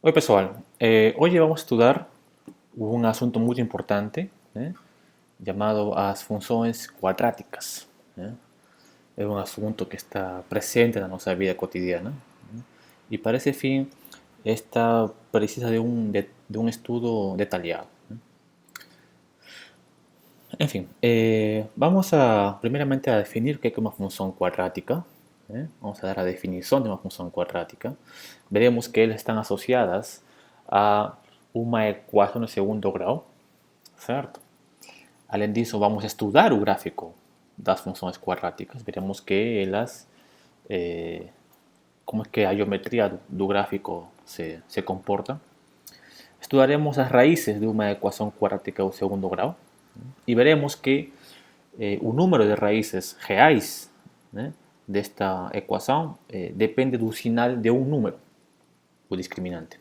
Oi pessoal, hoje vamos estudar um assunto muito importante, né, chamado as funções quadráticas. Né? É um assunto que está presente na nossa vida cotidiana, né? E para esse fim esta precisa de um estudo detalhado. Né? Enfim, vamos primeiramente a definir o que é uma função quadrática. Né? Vamos a dar a definição de uma função quadrática. Veremos que elas estão associadas a uma equação de segundo grau, certo? Além disso, vamos a estudar o gráfico das funções quadráticas. Veremos que elas, como é que a geometria do gráfico se comporta. Estudaremos as raízes de uma equação quadrática de segundo grau e veremos que o número de raízes reais, né, desta equação depende do sinal de um número, o discriminante.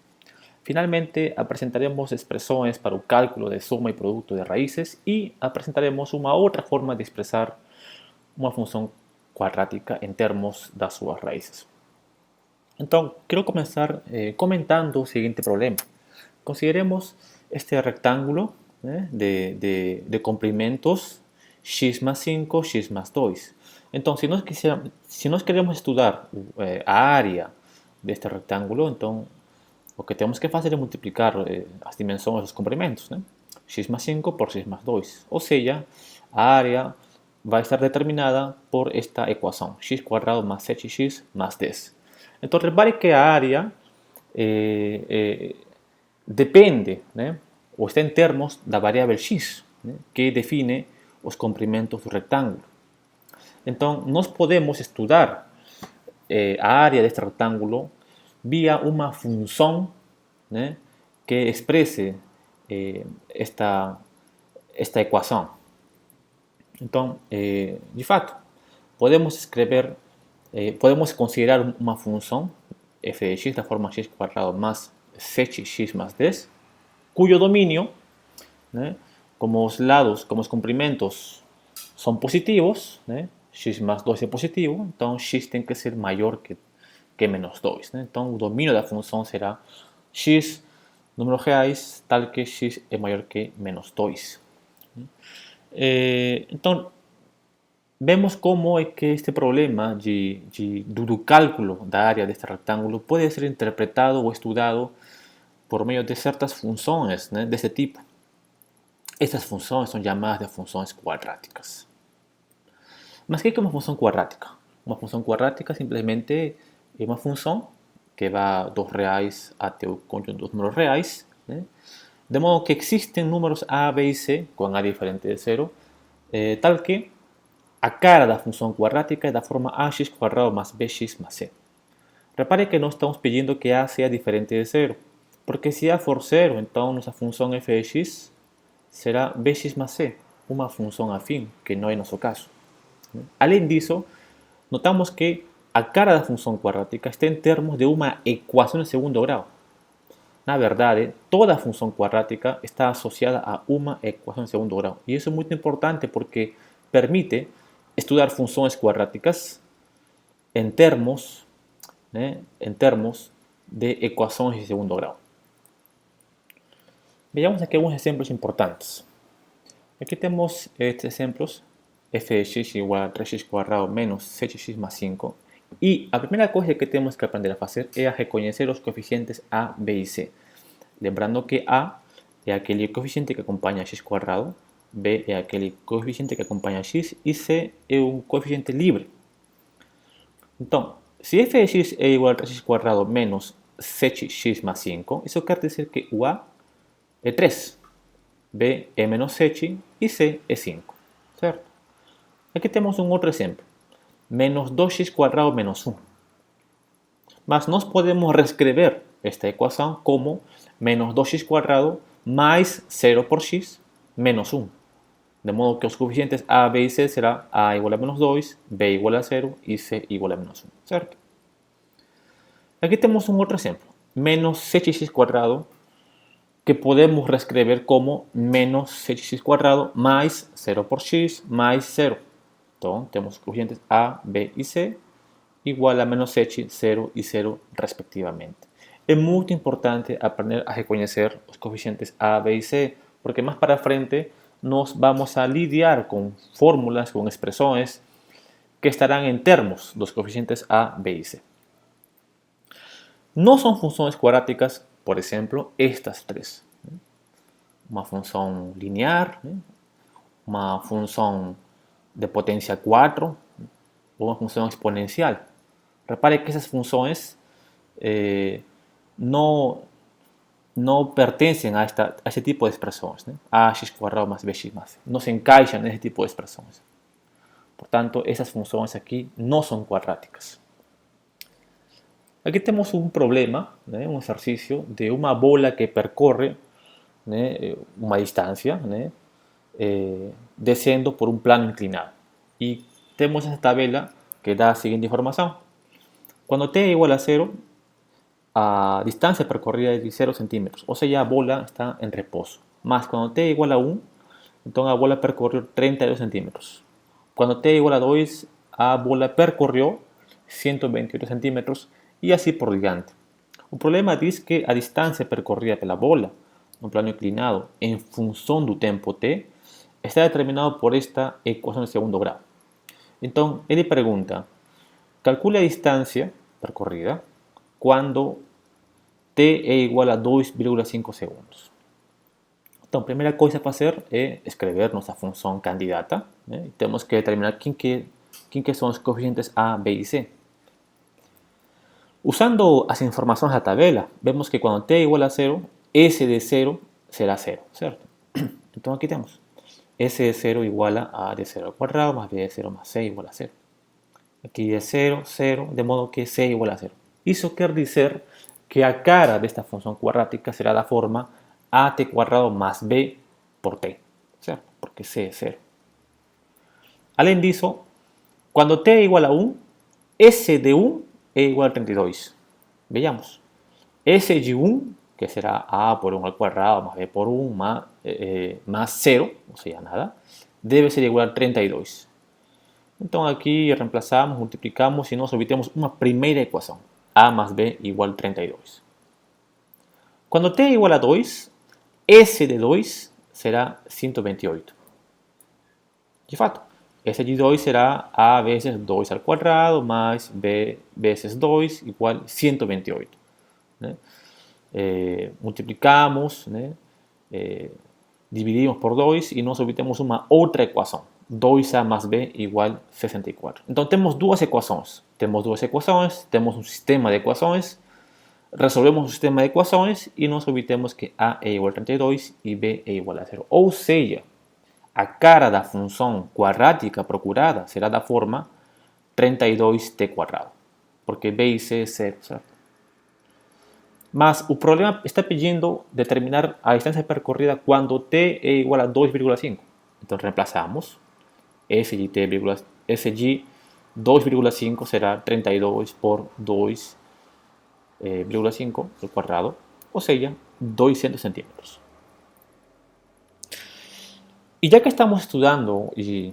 Finalmente, apresentaremos expressões para o cálculo de soma e produto de raízes e apresentaremos uma outra forma de expressar uma função quadrática em termos das suas raízes. Então, quero começar comentando o seguinte problema. Consideremos este rectángulo, né, de comprimentos x más 5, x más 2. Então, se nós queremos estudar a área deste rectángulo, então o que temos que fazer é multiplicar as dimensões dos comprimentos, né? X más 5 por x más 2. Ou seja, a área vai estar determinada por esta equação, x quadrado más 7x más 10. Então, repare que a área depende, né, ou está em termos da variável x, né, que define os comprimentos do retângulo. Então, nós podemos estudar a área deste retângulo via uma função, né, que expresse esta equação. Então, de fato, podemos considerar uma função f de x da forma x quadrado más 7x más 10, cuyo dominio, né, como os comprimentos são positivos, né, x más 2 é positivo, então x tem que ser maior que menos 2. Né? Então, o domínio da função será x, números reais, tal que x é maior que menos 2. Então, vemos como é que este problema do cálculo da área deste retângulo pode ser interpretado ou estudado por meio de certas funções, né, desse tipo. Estas funções são chamadas de funções quadráticas. Mas o que é uma função quadrática? Uma função quadrática simplesmente é uma função que vai dos reais até o conjunto dos números reais, né? De modo que existem números a, b e c com a diferente de zero, tal que a cara da função quadrática é da forma ax quadrado mais bx mais c. Repare que nós estamos pedindo que a seja diferente de zero, porque se a for zero, então nossa função f de x será bx mais c, uma função afim, que não é nosso caso. Além disso, notamos que a cara da função quadrática está em termos de uma equação de segundo grau. Na verdade, toda função quadrática está associada a uma equação de segundo grau. E isso é muito importante porque permite estudar funções quadráticas em termos, né, de equações de segundo grau. Vejamos aqui alguns exemplos importantes. Aqui temos estes exemplos. F de x igual a 3x quadrado menos 7x más 5. E a primeira coisa que temos que aprender a fazer é a reconhecer os coeficientes a, b e c. Lembrando que a é aquele coeficiente que acompanha x quadrado, b é aquele coeficiente que acompanha x e c é um coeficiente livre. Então, se f de x é igual a 3x quadrado menos 7x más 5, isso quer dizer que o a é 3, b é menos 7 e c é 5, certo? Aqui temos um outro exemplo, menos 2x quadrado menos 1. Mas nós podemos reescrever esta equação como menos 2x quadrado mais 0 por x menos 1. De modo que os coeficientes a, b e c será a igual a menos 2, b igual a 0 e c igual a menos 1, certo? Aqui temos um outro exemplo, menos 7x quadrado, que podemos reescrever como menos 7x quadrado mais 0 por x mais 0. Então, temos coeficientes a, b e c igual a menos 7, 0 e 0 respectivamente. é muito importante aprender a reconhecer os coeficientes A, B e C, porque mais para frente nós vamos a lidiar com fórmulas, com expressões que estarán en termos dos coeficientes A, B y C. No son funciones cuadráticas, por ejemplo, estas tres. Una función lineal, una función de potencia 4 o una función exponencial. Repare que esas funciones no pertenecen a ese tipo de expresiones. Ax cuadrado más bx más c. No se encaixan en ese tipo de expresiones. Por tanto, esas funciones aquí no son cuadráticas. Aquí tenemos un problema, un ejercicio de una bola que percorre una distancia, descendo por un plano inclinado. Y tenemos esta tabla que da la siguiente información. Cuando t igual a 0, a distancia percorrida es de 0 centímetros, o sea, la bola está en reposo. Más cuando t igual a 1, entonces la bola percorrió 32 centímetros. Cuando t igual a 2, a bola percorrió 128 centímetros y así por diante. El problema dice que a distancia percorrida pela bola, no plano inclinado, en función del tiempo t, está determinado por esta ecuación de segundo grado. Entonces, él pregunta, calcula a distancia percorrida cuando t es igual a 2,5 segundos. Então, a primeira coisa para fazer é escrever nossa função candidata. Temos que determinar quem que são os coeficientes A, B e C. Usando as informações da tabela, vemos que quando t é igual a 0, S de 0 será 0, certo? Então, aqui temos S de 0 igual a de 0 ao quadrado, mais B de 0 mais C igual a 0. Aqui é 0, 0, de modo que C igual a 0. Isso quer dizer que a cara desta função quadrática será da forma at cuadrado más b por t, ¿cierto? Porque c es 0. Além disso, cuando t es igual a 1, s de 1 es igual a 32. Veamos. S de 1, que será a por 1 al cuadrado más b por 1 más 0, o sea, nada, debe ser igual a 32. Entonces aquí reemplazamos, multiplicamos y nos obtenemos una primera ecuación. A más b igual a 32. Cuando t es igual a 2, S de 2 será 128. De fato, S de 2 será A veces 2 al cuadrado más B veces 2 igual a 128. Multiplicamos, dividimos por 2 y nos obtenemos una otra ecuación. 2A más B igual a 64. Entonces tenemos dos ecuaciones. Tenemos un sistema de ecuaciones. Resolvemos un sistema de ecuaciones y nos obtenemos que A es igual a 32 y B es igual a 0. Ou seja, a cara da função quadrática procurada será da forma 32t quadrado, porque B e C é 0, certo? Mas o problema está pedindo determinar a distância percorrida quando t é igual a 2,5. Então reemplazamos S de 2,5 será 32 por 2,5 al cuadrado, o sea, 200 centímetros. Y ya que estamos estudiando y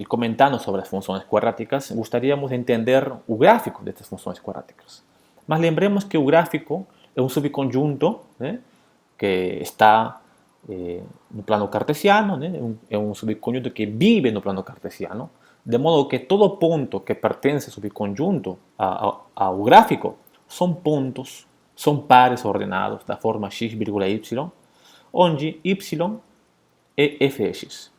comentando sobre las funciones cuadráticas, gustaríamos entender el gráfico de estas funciones cuadráticas. Mas lembremos que el gráfico es un subconjunto que está no plano cartesiano, es un subconjunto que vive no plano cartesiano, de modo que todo ponto que pertenece al subconjunto, ao gráfico, son pontos, son pares ordenados da forma x, y, onde y é f de x.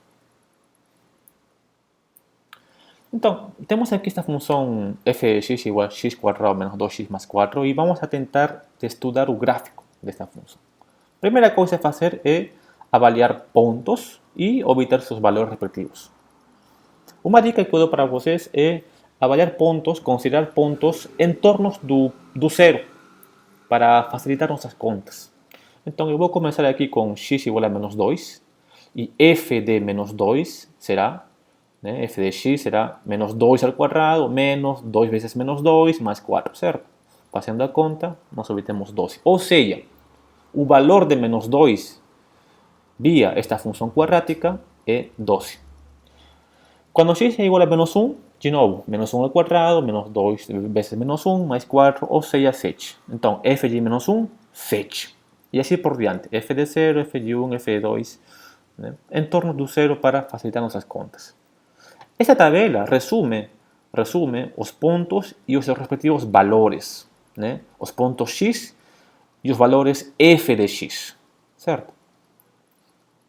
Então, temos aqui esta função f de x igual a x quadrado menos 2x mais 4 e vamos a tentar estudar o gráfico desta função. A primeira coisa a fazer é avaliar pontos e obter seus valores respectivos. Uma dica que eu dou para vocês é avaliar pontos, considerar pontos em torno do zero, para facilitar nossas contas. Então, eu vou começar aqui com x igual a menos 2, e f de menos 2 será, f de x será menos 2 al cuadrado, menos 2 vezes menos 2, mais 4, certo? Fazendo a conta, nós obtemos 12. Ou seja, o valor de menos 2 via esta função quadrática é 12. Quando x é igual a menos 1, De novo, menos 1 ao quadrado, menos 2 vezes menos 1, mais 4, ou seja, 7. Então, f de menos 1, 7. E assim por diante. F de 0, f de 1, f de 2, né? Em torno do zero para facilitar nossas contas. Esta tabela resume os pontos e os seus respectivos valores, né? Os pontos x e os valores f de x, certo?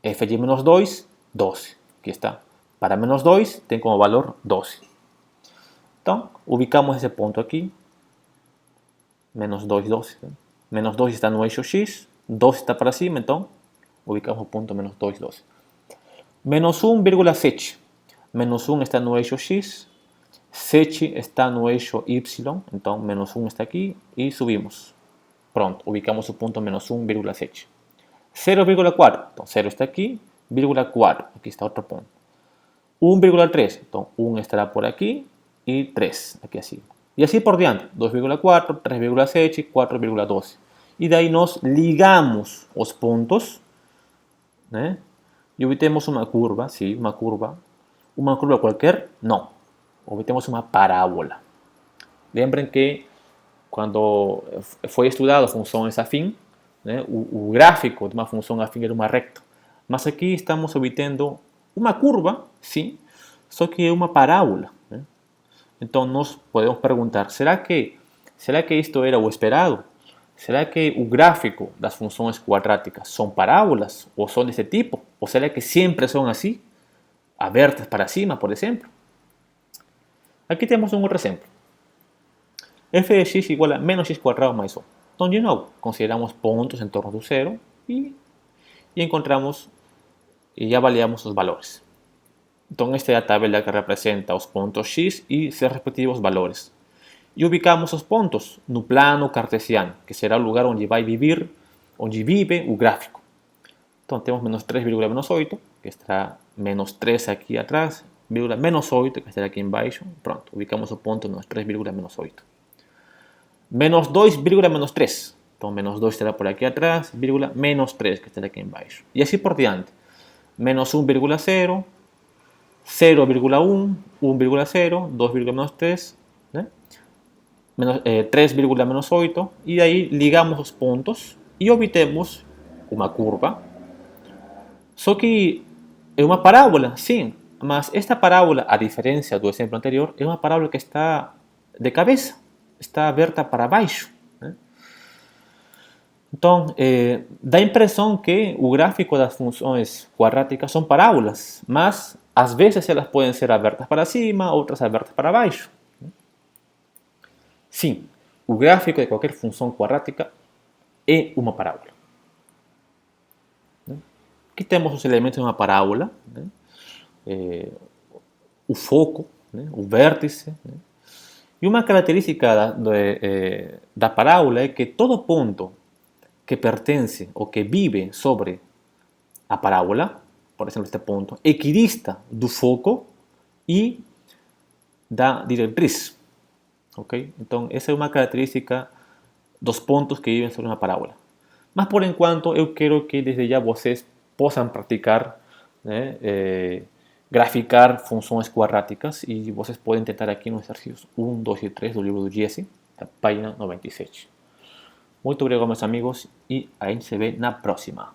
F de menos 2, 12. Aqui está. Para menos 2 tem como valor 12. Então, ubicamos esse ponto aqui, menos 2, 12. Menos 2 está no eixo x, 12 está para cima, então ubicamos o ponto menos 2, 12. Menos 1,7. Menos 1 está no eixo x, 7 está no eixo y, então menos 1 está aqui e subimos. Pronto, ubicamos o ponto menos 1,7. 0,4, então 0 está aqui, 0,4, aqui está outro ponto. 1,3, então 1 estará por aqui e 3 aqui acima. E assim por diante, 2,4, 3,7, 4,12. E daí nós ligamos os pontos, né? E obtemos uma curva, sim, uma curva. Uma curva qualquer? Não. Obtemos uma parábola. Lembrem que quando foi estudado funções afim, né, o gráfico de uma função afim era uma reta. Mas aqui estamos obtendo uma curva, sim, só que é uma parábola, né? Então nós podemos perguntar, será que isto era o esperado? Será que o gráfico das funções quadráticas são parábolas ou são desse tipo? Ou será que sempre são assim, abertas para cima, por exemplo? Aqui temos um outro exemplo. F de x igual a menos x quadrado mais 1. Então, de novo, consideramos pontos em torno do zero e encontramos e avaliamos os valores. Então, esta é a tabela que representa os pontos x e seus respectivos valores. E ubicamos os pontos no plano cartesiano, que será o lugar onde vive o gráfico. Então, temos menos 3,-8, que estará menos 3 aqui atrás, menos 8, que estará aqui embaixo. Pronto, ubicamos o ponto menos 3,-8. Menos 2,-3. Então, menos 2 estará por aqui atrás, menos 3, que estará aqui embaixo. E assim por diante. Menos 1,0, 0,1, 1,0, 2,-3, né? 3,-8, e aí ligamos os pontos e obtemos uma curva. Só que é uma parábola, sim, mas esta parábola, a diferença do exemplo anterior, é uma parábola que está de cabeça, está aberta para baixo, né? Então, dá a impressão que o gráfico das funções quadráticas são parábolas, mas às vezes elas podem ser abertas para cima, outras abertas para baixo. Sim, o gráfico de qualquer função quadrática é uma parábola. Aqui temos os elementos de uma parábola, né? O foco, né? O vértice, né? E uma característica da parábola é que todo ponto que pertence ou que vive sobre a parábola, por exemplo, este ponto, equidista do foco e da diretriz. Okay? Então, essa é uma característica dos pontos que vivem sobre uma parábola. Mas, por enquanto, eu quero que desde já vocês possam praticar, né, graficar funções quadráticas, e vocês podem tentar aqui nos exercícios 1, 2 e 3 do livro do Jesse, da página 97. Muito obrigado, meus amigos, e a gente se vê na próxima.